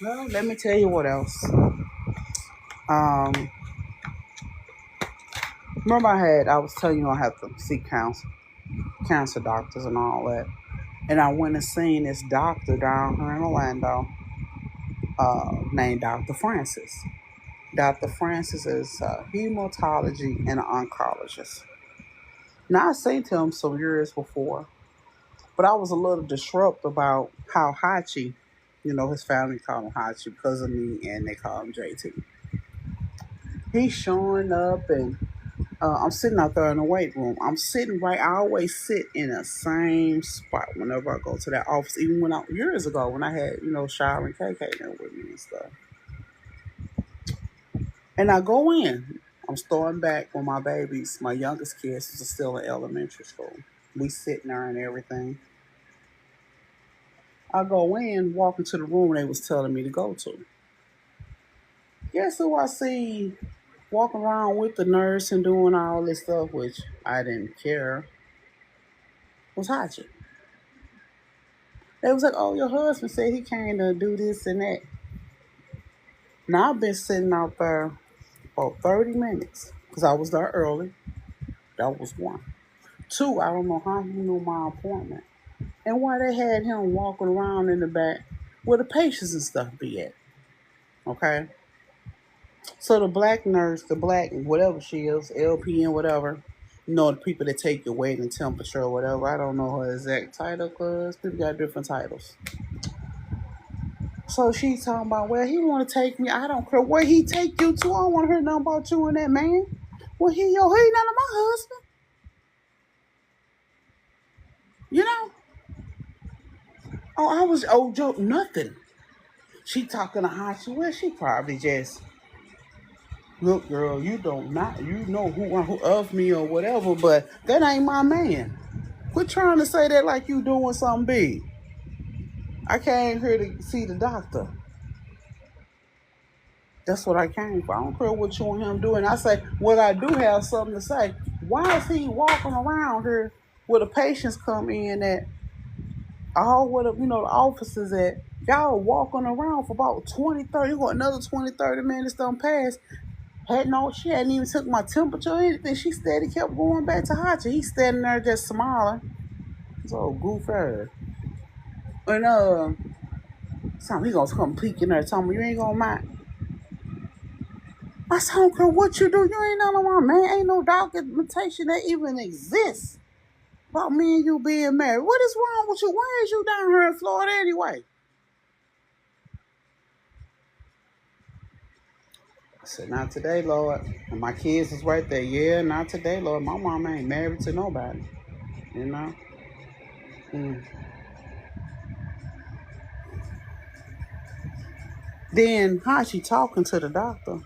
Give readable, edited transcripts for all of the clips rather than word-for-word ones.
Well, let me tell you what else. Um, Remember I was telling you I have to see cancer doctors and all that. And I went and seen this doctor down here in Orlando named Dr. Francis. Dr. Francis is a hematology and an oncologist. Now, I seen him some years before, but I was a little disrupted about how Hachi, his family call him Hachi because of me, and they call him JT. He's showing up, and I'm sitting out there in the weight room. I'm sitting right. I always sit in the same spot whenever I go to that office. Even years ago when I had Shire and KK there with me and stuff. And I go in. I'm starting back when my babies, my youngest kids, are still in elementary school. We sitting there and everything. I go in, walk into the room they was telling me to go to. Guess who I see walking around with the nurse and doing all this stuff, which I didn't care, was Hachi. They was like, "Oh, your husband said he came to do this and that." Now I've been sitting out there for 30 minutes because I was there early. That was one. Two, I don't know how he knew my appointment and why they had him walking around in the back where the patients and stuff be at. Okay. So the black nurse, the black whatever she is, LPN, whatever, the people that take your weight and temperature or whatever. I don't know her exact title because people got different titles. So she's talking about, well, he want to take me. I don't care where he take you to. I don't want to hear nothing about you and that man. Well, he none of my husband. You know? Oh, I was joke nothing. She talking to Hachi. Well, she probably just look, girl. You don't not you know who of me or whatever, but that ain't my man. Quit trying to say that like you doing something big. I came here to see the doctor. That's what I came for. I don't care what you and him doing. I say, well, I do have something to say. Why is he walking around here where the patients come in at all where the offices at? Y'all walking around for about 20, 30, what, another 20, 30 minutes done passed. She hadn't even took my temperature or anything. She steady kept going back to Hachi. He's standing there just smiling. So goof. And something he gonna come peeking there, telling me you ain't gonna mind. I said, I don't care what you do. You ain't none of my man. Ain't no documentation that even exists about me and you being married. What is wrong with you? Why is you down here in Florida anyway? I said, not today, Lord. And my kids is right there. Yeah, not today, Lord. My mama ain't married to nobody. You know? Mm. Then how she talking to the doctor?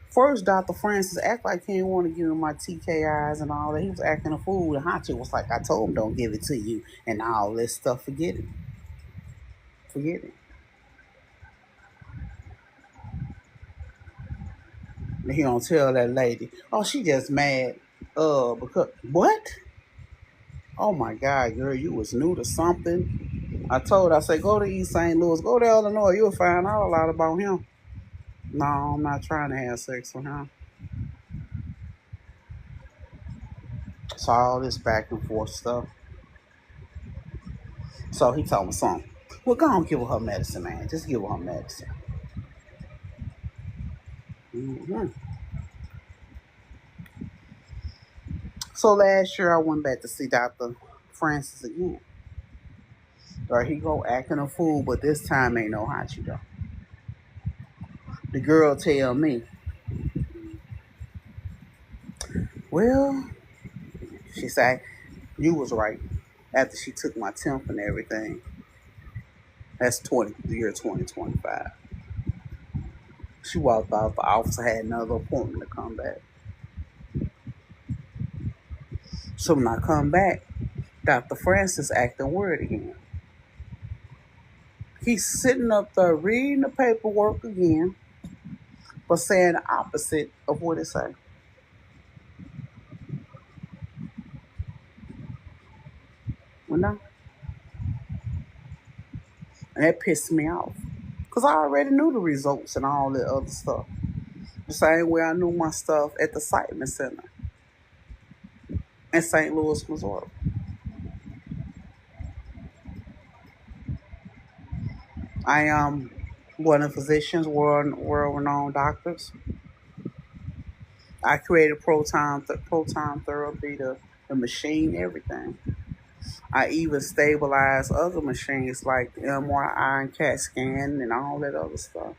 First, Dr. Francis act like he didn't want to give him my TKIs and all that. He was acting a fool. And Hachi was like, I told him don't give it to you and all this stuff. Forget it. Forget it. And he don't tell that lady, oh, she just mad. Because what? Oh my God, girl, you was new to something. I said, go to East St. Louis, go to Illinois, you'll find out a lot about him. No, I'm not trying to have sex with him. So all this back and forth stuff. So he told me something. Well, go on, give her medicine, man. Just give her medicine. Mm-hmm. So last year I went back to see Dr. Francis again. Or he go acting a fool, but this time ain't no Hachi though. The girl tell me, well, she said, you was right. After she took my temp and everything. That's the year 2025. She walked out the office, had another appointment to come back. So when I come back, Dr. Francis acting weird again. He's sitting up there reading the paperwork again, but saying the opposite of what it said. You know? And that pissed me off. Because I already knew the results and all that other stuff. The same way I knew my stuff at the Excitement Center in St. Louis, Missouri. I am one of the physicians, world-renowned doctors. I created proton therapy, the machine, everything. I even stabilized other machines like the MRI and CAT scan and all that other stuff,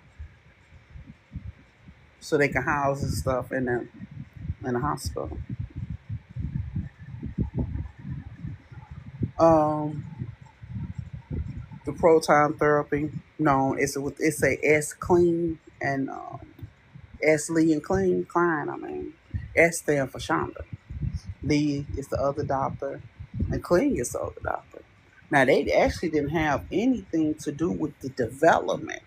so they can house this stuff in the hospital. Um, the proton therapy, known it's a S clean and S Lee and clean Klein. I mean, S stand for Shonda. Lee is the other doctor, and Clean is the other doctor. Now they actually didn't have anything to do with the development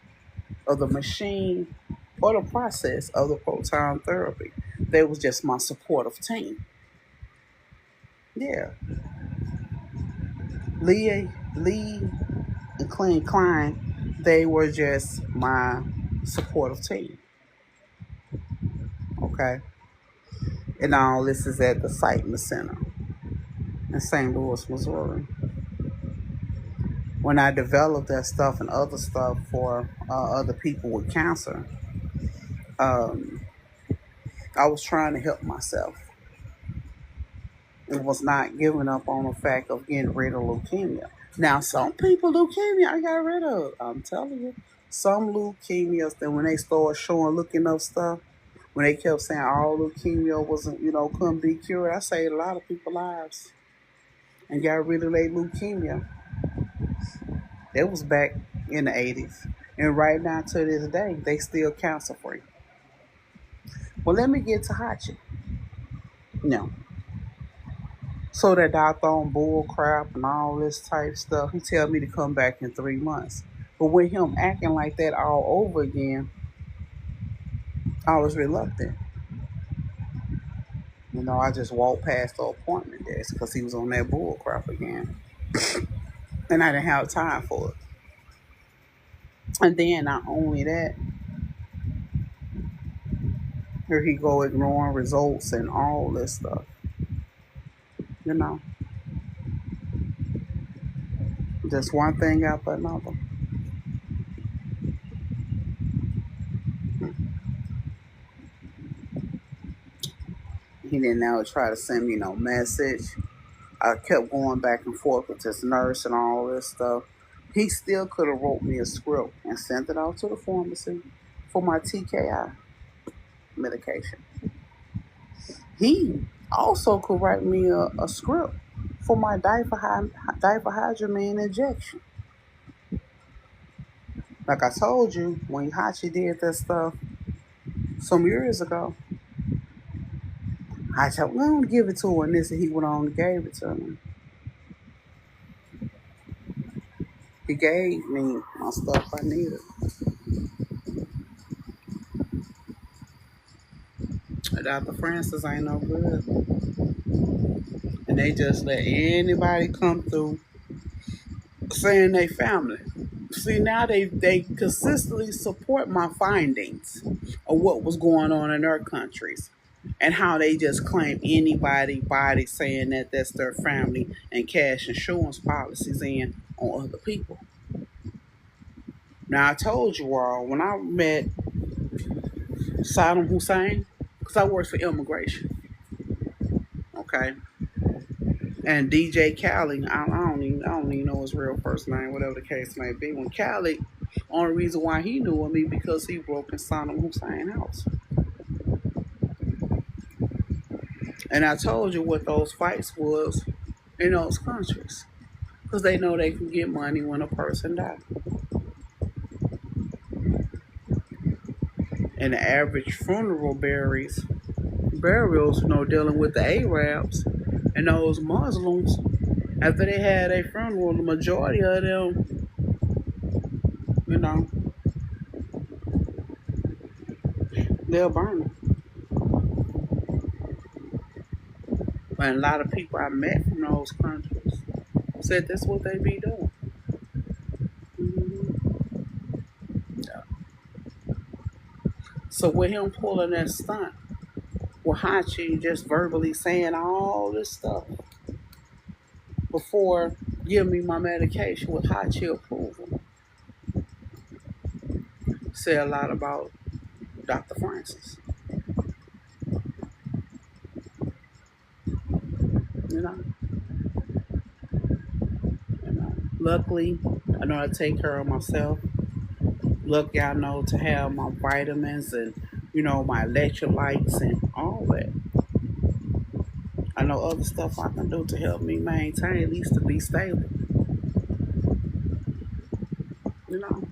of the machine or the process of the proton therapy. They was just my supportive team. Yeah, Lee and Clean Klein, they were just my supportive team. Okay, and all this is at the Excitement Center in St. Louis, Missouri. When I developed that stuff and other stuff for other people with cancer, um, I was trying to help myself. It was not giving up on the fact of getting rid of leukemia. Now, some people leukemia I got rid of. I'm telling you, some leukemias. Then when they started looking up stuff, when they kept saying all leukemia wasn't, couldn't be cured, I saved a lot of people's lives and got rid of their leukemia. It was back in the 80s. And right now to this day, they still cancer free. Well, let me get to Hachi. No. So that doctor on bull crap and all this type stuff, he tell me to come back in 3 months. But with him acting like that all over again, I was reluctant. I just walked past the appointment desk because he was on that bull crap again. And I didn't have time for it. And then not only that, here he go ignoring results and all this stuff. You know, just one thing after another. He didn't now try to send me no message. I kept going back and forth with this nurse and all this stuff. He still could have wrote me a script and sent it out to the pharmacy for my TKI medication. He also could write me a script for my diphenhydramine injection. Like I told you, when Hachi did that stuff some years ago, I said, well, don't give it to her. And this, he went on and gave it to me. He gave me my stuff I needed. Dr. Francis ain't no good. And they just let anybody come through saying they family. See, now they consistently support my findings of what was going on in their countries and how they just claim body saying that that's their family and cash insurance policies in on other people. Now, I told you all, when I met Saddam Hussein, because I worked for immigration, okay? And DJ Khaled, I don't even know his real first name, whatever the case may be. When Khaled, only reason why he knew of me because he broke in Saddam Hussein's house. And I told you what those fights was in those countries. Because they know they can get money when a person dies. And the average funeral burials, dealing with the Arabs and those Muslims, after they had a funeral, the majority of them, they'll burn them. And a lot of people I met from those countries said that's what they be doing. So with him pulling that stunt, with Hachi just verbally saying all this stuff before giving me my medication with Hachi approval, say a lot about Dr. Francis. You know, luckily, I know I take care of myself. Lucky I know to have my vitamins and my electrolytes and all that. I know other stuff I can do to help me maintain, at least to be stable. You know,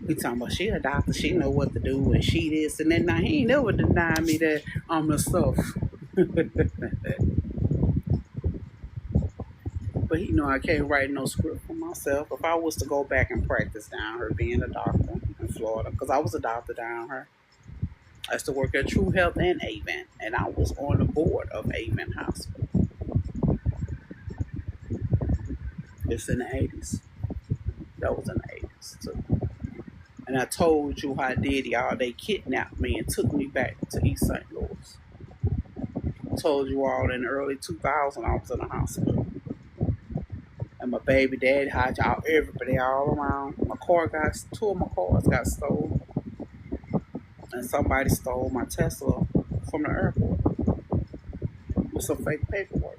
we talking about she a doctor, she know what to do, and she this and that. Now he ain't never denied me that I'm the stuff. But he know I can't write no script for myself. If I was to go back and practice down here being a doctor in Florida, because I was a doctor down here. I used to work at True Health and Avent, and I was on the board of Avent Hospital. It's in the 80s. That was in the 80s too. And I told you how I did y'all. They kidnapped me and took me back to East St. Louis. I told you all in the early 2000s I was in the hospital. And my baby dad had y'all everybody all around. Two of my cars got stolen. And somebody stole my Tesla from the airport with some fake paperwork.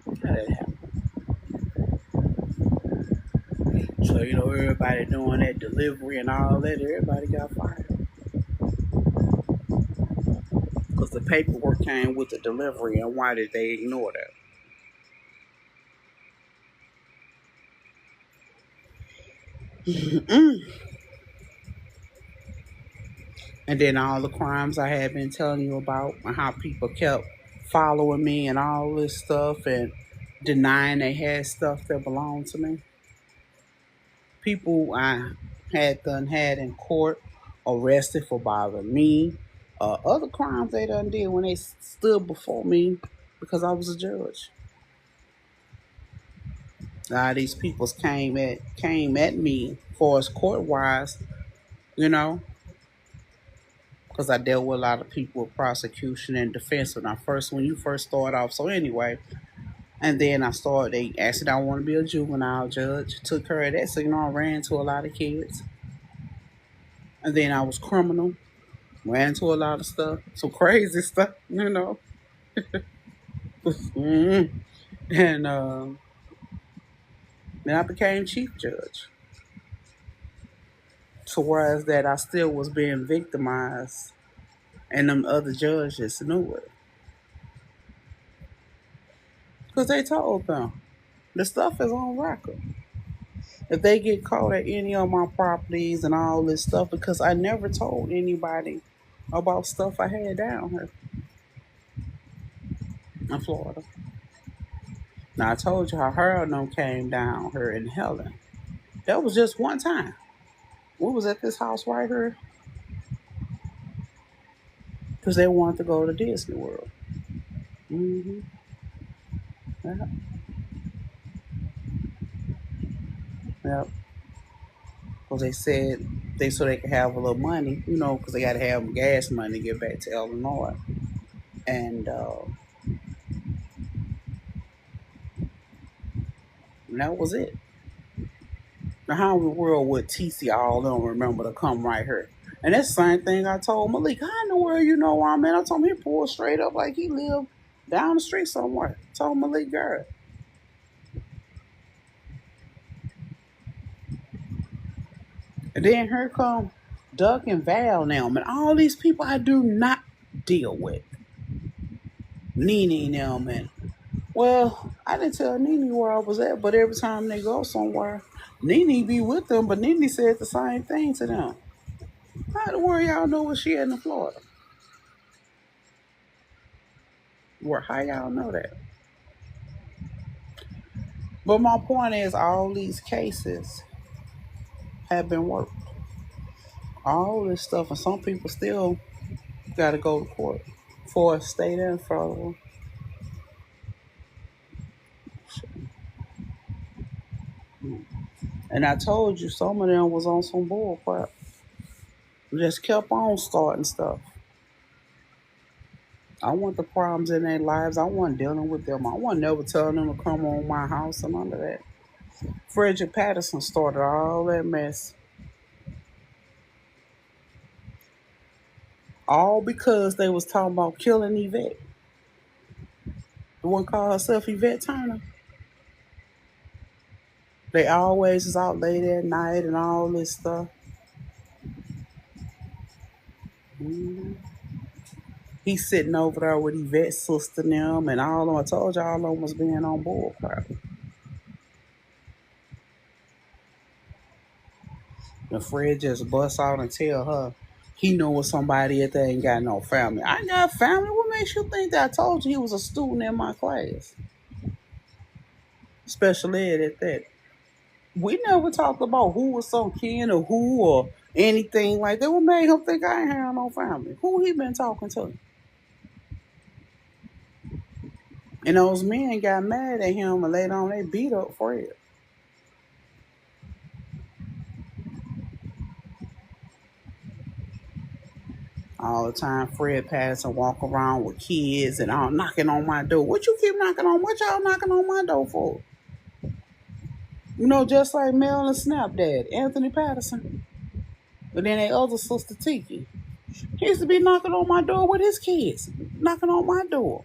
How did that happen? So, everybody doing that delivery and all that, everybody got fired. Because the paperwork came with the delivery, and why did they ignore that? And then all the crimes I had been telling you about, and how people kept following me and all this stuff and denying they had stuff that belonged to me. People I had in court arrested for bothering me. Other crimes they done did when they stood before me because I was a judge. These people came at me for us court wise, you know, because I dealt with a lot of people with prosecution and defense when you first start off. So anyway, and then they asked me I want to be a juvenile judge. Took care of that. So I ran to a lot of kids. And then I was criminal. Ran to a lot of stuff. Some crazy stuff. Mm-hmm. And then I became chief judge. So whereas that I still was being victimized and them other judges knew it. Because they told them the stuff is on record. If they get caught at any of my properties and all this stuff, because I never told anybody about stuff I had down here in Florida. Now I told you how her and them came down here in Helen. That was just one time. We was at this house right here because they wanted to go to Disney World. Mm-hmm. Yeah. Yep. Because they said so they could have a little money, because they got to have gas money to get back to Illinois. And that was it. Now, how in the world would TC all them remember to come right here? And that's the same thing I told Malik. How in the world you know where I'm at? I told him he pulled straight up like he lived down the street somewhere. I told Malik, girl. And then here come Duck and Val now, and all these people I do not deal with. Nene and them, and well, I didn't tell Nene where I was at, but every time they go somewhere, Nene be with them, but Nene said the same thing to them. How the world y'all know where she at in Florida? Where how y'all know that? But my point is all these cases have been worked. All this stuff, and some people still gotta go to court for a state and federal. And I told you some of them was on some bull crap. Just kept on starting stuff. I want the problems in their lives. I wasn't dealing with them. I wasn't never telling them to come on my house and none of that. Frederick Patterson started all that mess. All because they was talking about killing Yvette. The one called herself Yvette Turner. They always is out late at night and all this stuff. Mm. He's sitting over there with Yvette's sister and them and all of them. I told you all of them was being on board crap. And Fred just busts out and tell her he know with somebody that ain't got no family. I got family. What makes you think that? I told you he was a student in my class. Special ed at that. We never talked about who was some kin or who or anything like that. What made him think I ain't have no family? Who he been talking to? And those men got mad at him and later on they beat up Fred. All the time Fred passed and walk around with kids and all knocking on my door. What you keep knocking on? What y'all knocking on my door for? You know, just like Mel and Snap Dad, Anthony Patterson. But then their other sister Tiki. He used to be knocking on my door with his kids. Knocking on my door.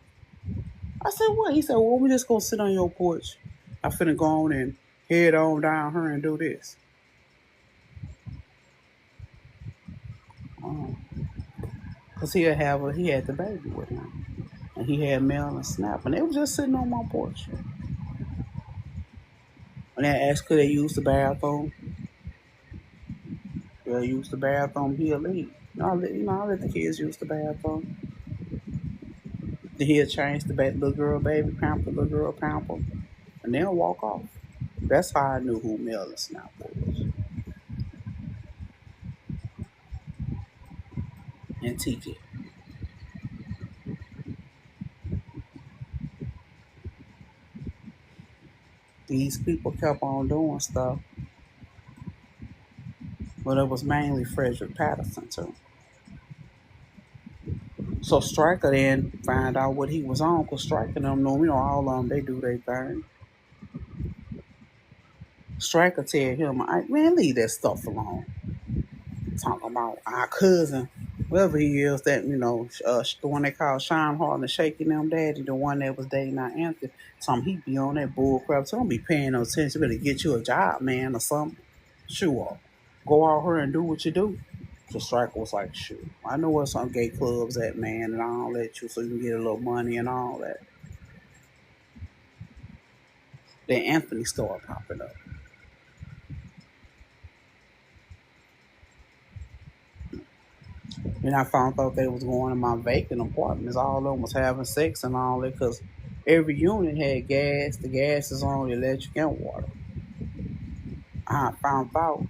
I said, what? He said, well, we just gonna sit on your porch. I finna go on and head on down here and do this. Cause he had the baby with him. And he had Mel and Snap. And they was just sitting on my porch. And I asked could they use the bathroom. They'll use the bathroom, he'll leave. I let the kids use the bathroom. Then he'll change the little girl baby pamper, little girl pamper, and they'll walk off. That's how I knew who Mel and Snap was. And Tiki. These people kept on doing stuff, but it was mainly Frederick Patterson too. So Stryker then find out what he was on, because Stryker them know, all of them, they do their thing. Stryker tell him, man, leave that stuff alone. Talking about our cousin, whoever he is, that, the one they call Sean Hart and Shaking Them Daddy, the one that was dating our Anthony. So he be on that bull crap. So don't be paying no attention. You better get you a job, man, or something. Sure. Go out here and do what you do. So Stryker was like, shoot, I know where some gay clubs at, man, and I'll let you so you can get a little money and all that. Then Anthony started popping up. And I found out they was going to my vacant apartments. All of them was having sex and all that, because every unit had gas. The gas is on the electric and water. I found out.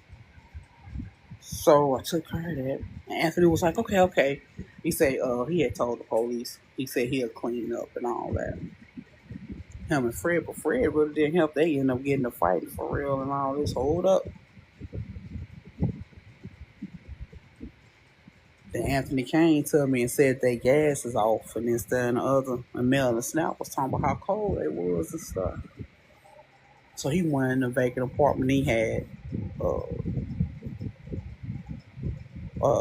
So I took her to that. And Anthony was like, okay, okay. He said he had told the police. He said he'll clean up and all that. Him and Fred, but Fred really didn't help. They ended up getting a fight for real and all this. Hold up. Then Anthony came to me and said their gas is off, and this, that, and the other. And Mel and Snap was talking about how cold it was and stuff. So he went in the vacant apartment. He had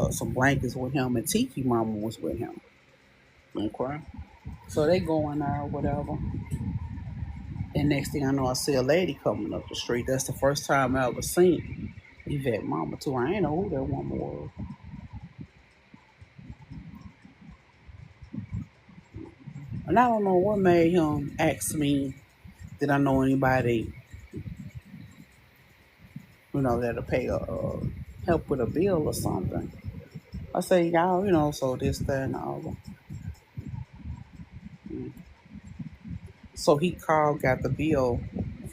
some blankets with him, and Tiki Mama was with him. Okay. So they going out, whatever. And next thing I know, I see a lady coming up the street. That's the first time I ever seen Yvette Mama too. I ain't know who that woman was. And I don't know what made him ask me, did I know anybody, that'll pay help with a bill or something. I say, y'all, so this, that, and the other. So he called, got the bill,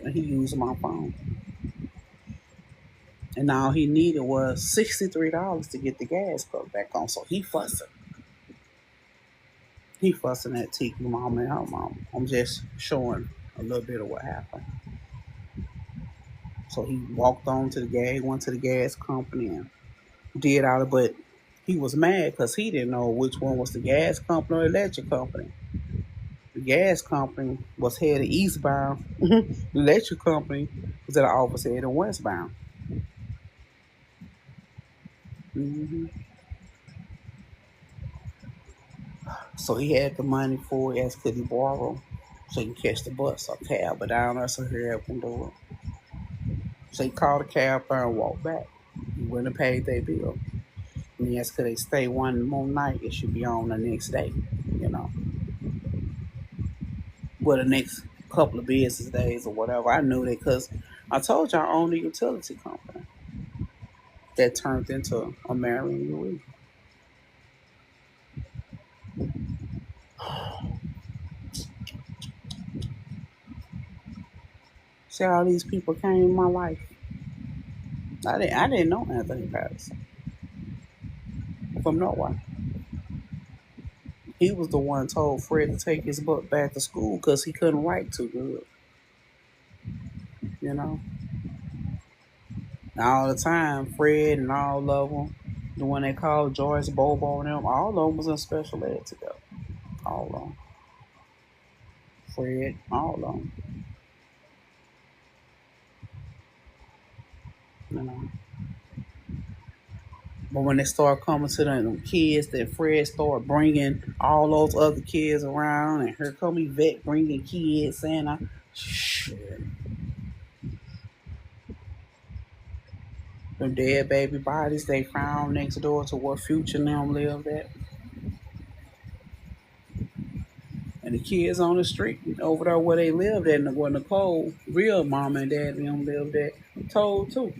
and he used my phone. And all he needed was $63 to get the gas cut back on. So he fussing. He fussing at Tiki Mama and her mom. I'm just showing a little bit of what happened. So he walked on to the gas, went to the gas company and did all it, but he was mad because he didn't know which one was the gas company or electric company. The gas company was headed eastbound. The electric company was at the office headed westbound. hmm So he had the money for it, as could he borrow so he can catch the bus or cab, but down there so he up and do it. So he called a cab and walked back. He wouldn't have paid their bill. And yes, could they stay one more night? It should be on the next day, you know. Well, the next couple of business days or whatever. I knew that because I told you I owned a utility company that turned into a Marion UE. See how these people came in my life. I didn't know Anthony Patterson from nowhere. He was the one told Fred to take his butt back to school because he couldn't write too good. You know, and all the time, Fred and all of them, the one they called Joyce, Bobo, and them, all of them was in special ed together. All of them. Fred, all of them. You know. But when they start coming to them kids, that Fred started bringing all those other kids around, and here come Yvette bringing kids, saying, shit. Them dead baby bodies they found next door to where Future and them lived at. And the kids on the street over there where they lived at, and where Nicole, real mama and dad and them lived at, told too.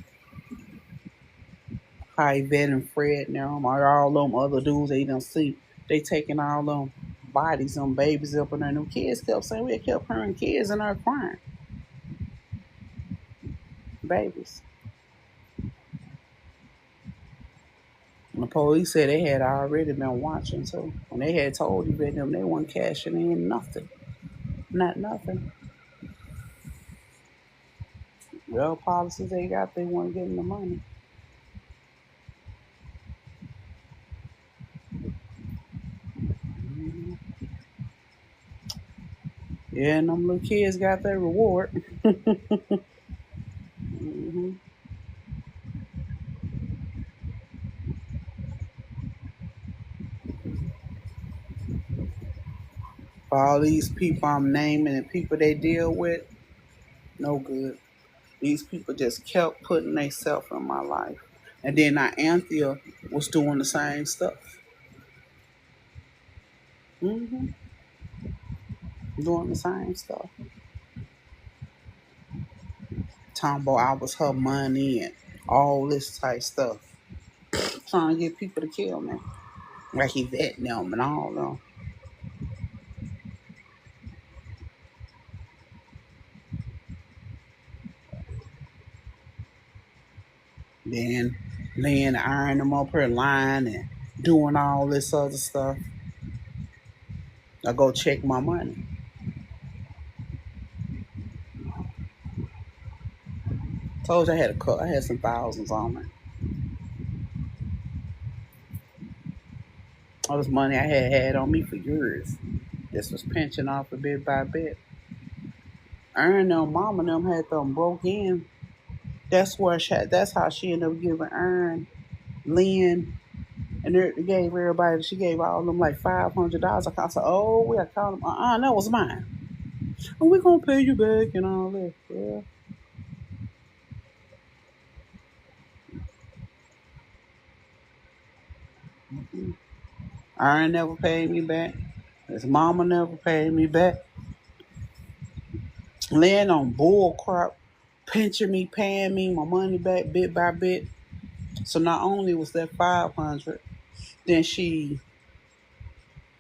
How Yvette and Fred and them, or all them other dudes they don't see, they taking all them bodies, them babies up in there. And them kids kept saying, we kept hearing kids in there crying. Babies. And the police said they had already been watching too. And they had told Yvette them they weren't cashing in nothing. Not nothing. Well, policies they got, they weren't getting the money. Mm-hmm. Yeah, and them little kids got their reward. Mm-hmm. For all these people I'm naming and people they deal with, no good. These people just kept putting themselves in my life. And then our Anthea was doing the same stuff. Mm-hmm. Doing the same stuff. Talking I was her money and all this type stuff. Trying to get people to kill me. Like Yvette them and all of them. Then laying iron them up her line and doing all this other stuff. I go check my money. Told you I had a cut. I had some thousands on me. All this money I had on me for years. This was pinching off a bit by bit. Earn them, mama and them had them broke in. That's how she ended up giving Earn, Lynn, and they gave everybody. She gave all of them like $500. I said, oh, we got to call them. That was mine. And we gonna pay you back and all that. Yeah. Mm-hmm. Earn never paid me back. His mama never paid me back. Laying on bull crap, pinching me, paying me my money back bit by bit. So not only was that 500, then she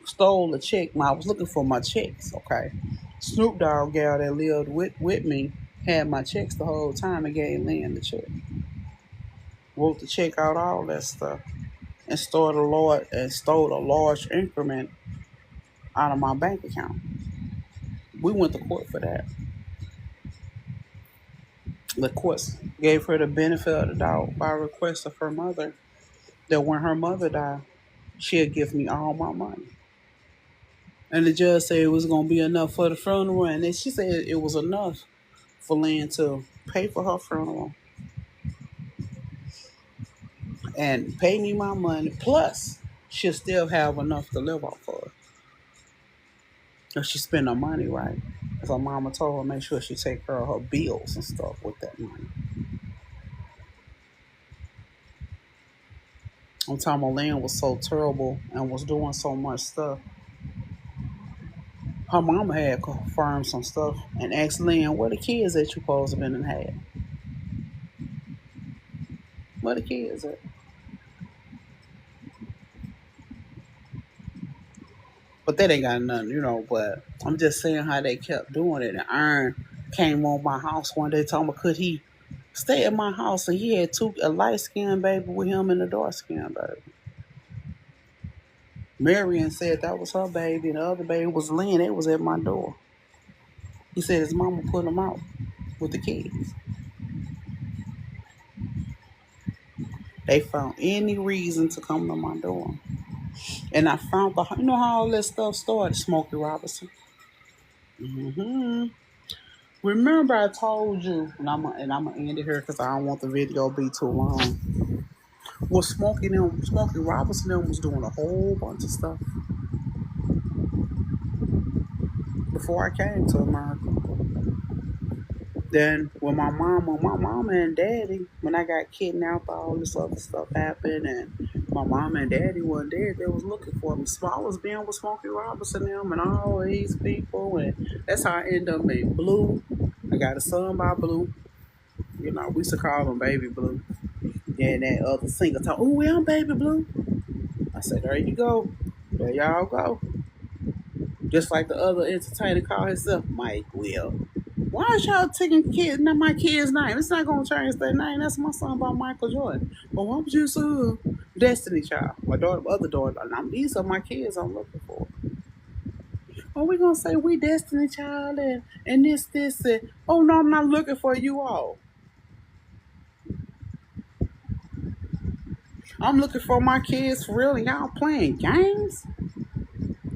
stole a check. I was looking for my checks. Okay, Snoop Dogg gal that lived with me had my checks the whole time and gave Lynn the check. Wrote the check out, all that stuff, and stole a large increment out of my bank account. We went to court for that. The courts gave her the benefit of the doubt by request of her mother that when her mother died, she'll give me all my money. And the judge said it was going to be enough for the funeral, and then she said it was enough for Lynn to pay for her funeral and pay me my money. Plus, she'll still have enough to live off of if she spend her money right. As her mama told her, make sure she take care of her bills and stuff with that money. I'm talking about Lynn was so terrible and was doing so much stuff. Her mama had confirmed some stuff and asked Lynn, where the kids that you supposed to been and had? Where the kids at? But that ain't got nothing, but I'm just saying how they kept doing it. And Aaron came on my house one day talking about could he stay at my house, and he had a light skinned baby with him and a dark skinned baby. Marion said that was her baby, and the other baby was Lynn. It was at my door. He said his mama put him out with the kids. They found any reason to come to my door. And I found how all this stuff started, Smokey Robinson. Mm-hmm. Remember I told you, and I'm gonna end it here because I don't want the video to be too long. Well, Smokey Robinson them was doing a whole bunch of stuff before I came to America. Then when my mama and daddy, when I got kidnapped, all this other stuff happened, and my mama and daddy wasn't dead, they was looking for me. So I was being with Smokey Robinson them and all these people, and that's how I ended up in Blue. I got a son by Blue. We used to call him Baby Blue. And that other singer talk, oh, I'm Baby Blue. I said, there you go. There y'all go. Just like the other entertainer called himself Mike Will. Why is y'all taking not my kid's name? It's not gonna change their name. That's my son by Michael Jordan. But why would you say Destiny Child? My other daughter. These are my kids I'm looking for. Are we gonna say we Destiny Child and this and oh no, I'm not looking for you all. I'm looking for my kids for real, and y'all playing games?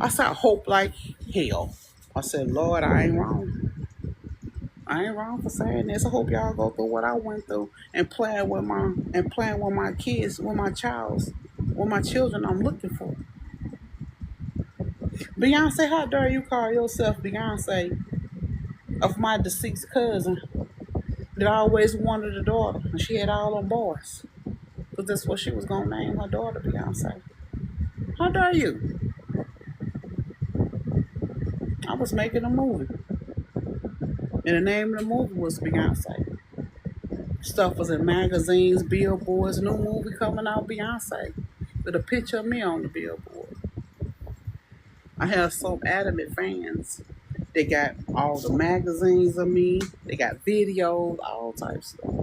I said, I hope like hell. I said, Lord, I ain't wrong. I ain't wrong for saying this. I hope y'all go through what I went through and playing with my kids, with my children I'm looking for. Beyonce, how dare you call yourself Beyonce of my deceased cousin that always wanted a daughter, and she had all them boys. Because that's what she was gonna name her daughter, Beyonce. How dare you? I was making a movie. And the name of the movie was Beyonce. Stuff was in magazines, billboards, new movie coming out, Beyonce. With a picture of me on the billboard. I have some adamant fans. They got all the magazines of me. They got videos, all types of stuff.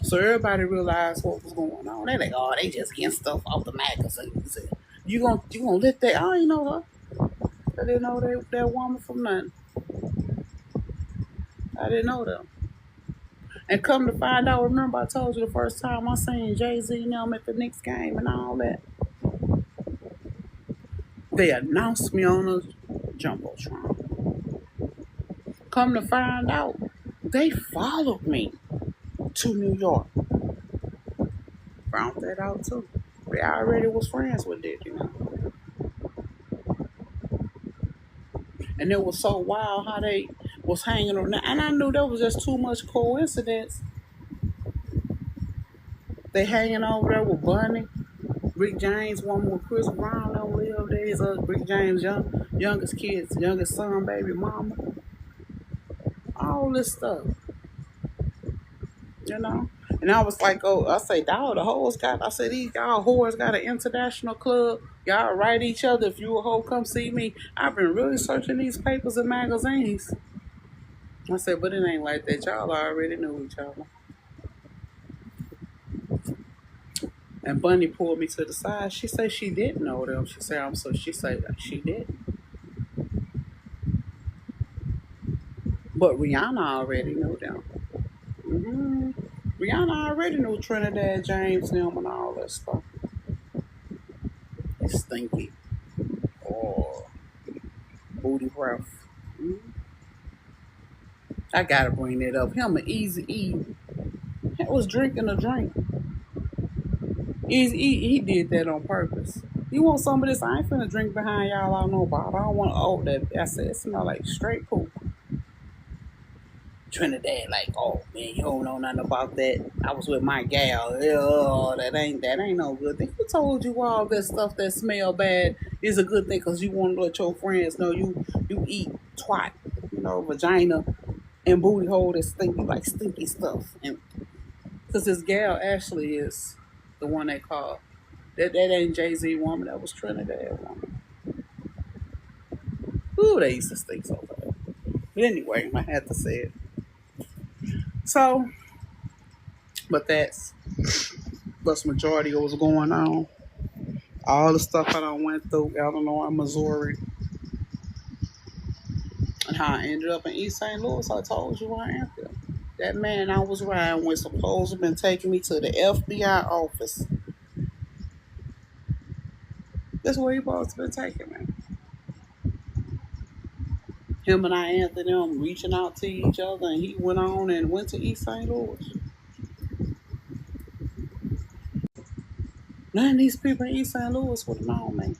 So everybody realized what was going on. They like, oh, they just getting stuff off the magazines. You gonna let that? I ain't know her. I didn't know that woman from nothing. I didn't know them. And come to find out, remember I told you the first time I seen Jay-Z and them at the Knicks game and all that. They announced me on a Jumbotron. Come to find out, they followed me to New York. Found that out too. They already was friends with it. And it was so wild how they was hanging on. And I knew that was just too much coincidence. They hanging over there with Bunny, Rick James, one with Chris Brown don't live there. His Rick James, youngest son, baby mama. All this stuff. And I was like, oh, I say, dog, I said, these y'all whores got an international club. Y'all write each other. If you a hoe, come see me. I've been really searching these papers and magazines. I said, but it ain't like that. Y'all already knew each other. And Bunny pulled me to the side. She said she didn't know them. She said she said she didn't. But Rihanna already knew them. hmm Rihanna already knew Trinidad James them and all that stuff. It's stinky. Oh, booty breath. Mhm. I gotta bring that up. Him and Easy E was drinking a drink. Easy E, he did that on purpose. You want some of this? I ain't finna drink behind y'all. I don't know about. I don't want. Oh, that I said it smell like straight poop. Trinidad, like, oh man, you don't know nothing about that. I was with my gal. Oh, that ain't no good thing. Who told you all that stuff that smell bad is a good thing? Cause you want to let your friends know you eat twat, vagina and booty hole that stinky like stinky stuff. And cause this gal actually is the one they call that ain't Jay-Z woman. That was Trinidad woman. Ooh, they used to stink so bad. But anyway, I had to say it. So, but that's majority of what's going on. All the stuff I done went through, Illinois, Missouri, and how I ended up in East St. Louis. I told you where I am there. That man I was riding with supposed to have been taking me to the FBI office. That's where he supposed to have been taking me. Him and I, Anthony, them reaching out to each other, and he went on and went to East St. Louis. None of these people in East St. Louis would have known me.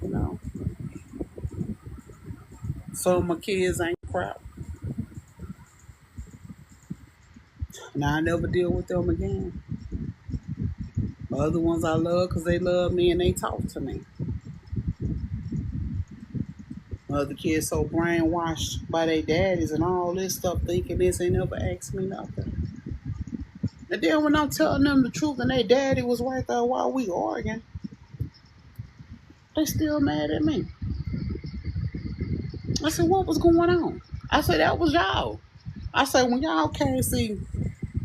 You know, so my kids ain't crap. Now I never deal with them again. The other ones I love because they love me and they talk to me. Other kids so brainwashed by their daddies and all this stuff, thinking this ain't never asked me nothing. And then when I'm telling them the truth and their daddy was right there while we arguing, they still mad at me. I said, what was going on? I said, that was y'all. I said, when y'all came see,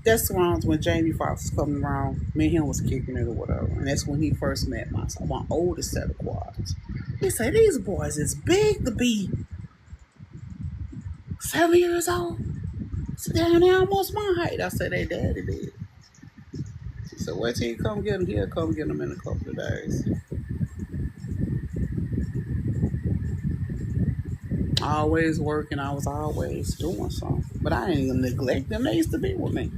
that's around when Jamie Foxx was coming around. Me and him was kicking it or whatever. And that's when he first met my oldest set of quads. He said, these boys is big to be 7 years old. So damn, they almost my height. I said, they daddy did. He said, wait till you come get them. He'll come get them in a couple of days. Always working. I was always doing something. But I ain't even neglect them. They used to be with me.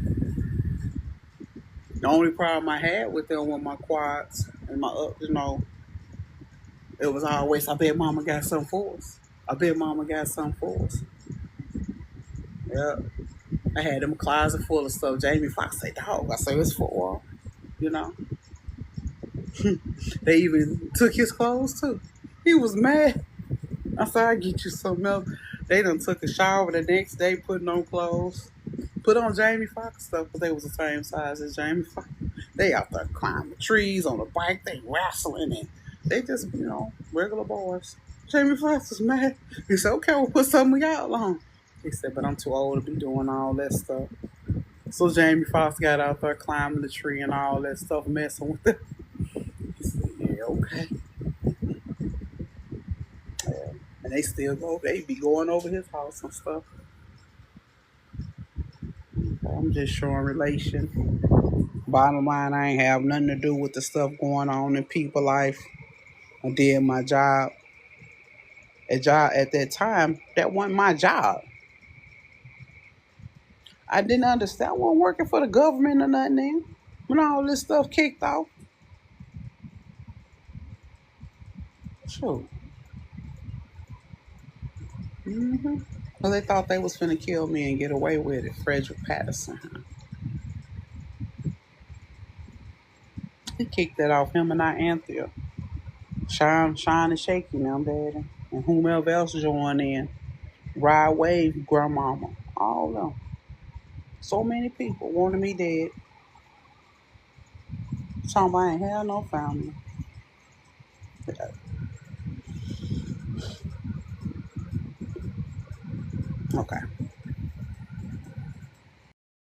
The only problem I had with them were my quads and my it was always, I bet mama got something for us. I bet mama got something for us. Yeah. I had them closet full of stuff. Jamie Foxx said, dog. I said, it's for, you know. They even took his clothes too. He was mad. I said, I'll get you something else. They done took a shower the next day putting on clothes. Put on Jamie Foxx stuff because they was the same size as Jamie Foxx. They out there climbing trees on a bike. They wrestling and they just, regular boys. Jamie Foxx was mad. He said, okay, we'll put some of y'all on. He said, but I'm too old to be doing all that stuff. So Jamie Foxx got out there climbing the tree and all that stuff, messing with it. He said, yeah, okay. Yeah. And they still go, they be going over his house and stuff. I'm just showing relation. Bottom line, I ain't have nothing to do with the stuff going on in people life. I did my job. A job at that time, that wasn't my job. I didn't understand. I wasn't working for the government or nothing then. When all this stuff kicked off. Sure. Mm-hmm. Well, they thought they was finna kill me and get away with it. Frederick Patterson. He kicked that off him and I, Anthea. Shine and Shaky now, daddy. And whomever else joined in. Ride Wave, grandmama. All of them. So many people wanted me dead. Talking about I ain't have no family. Okay.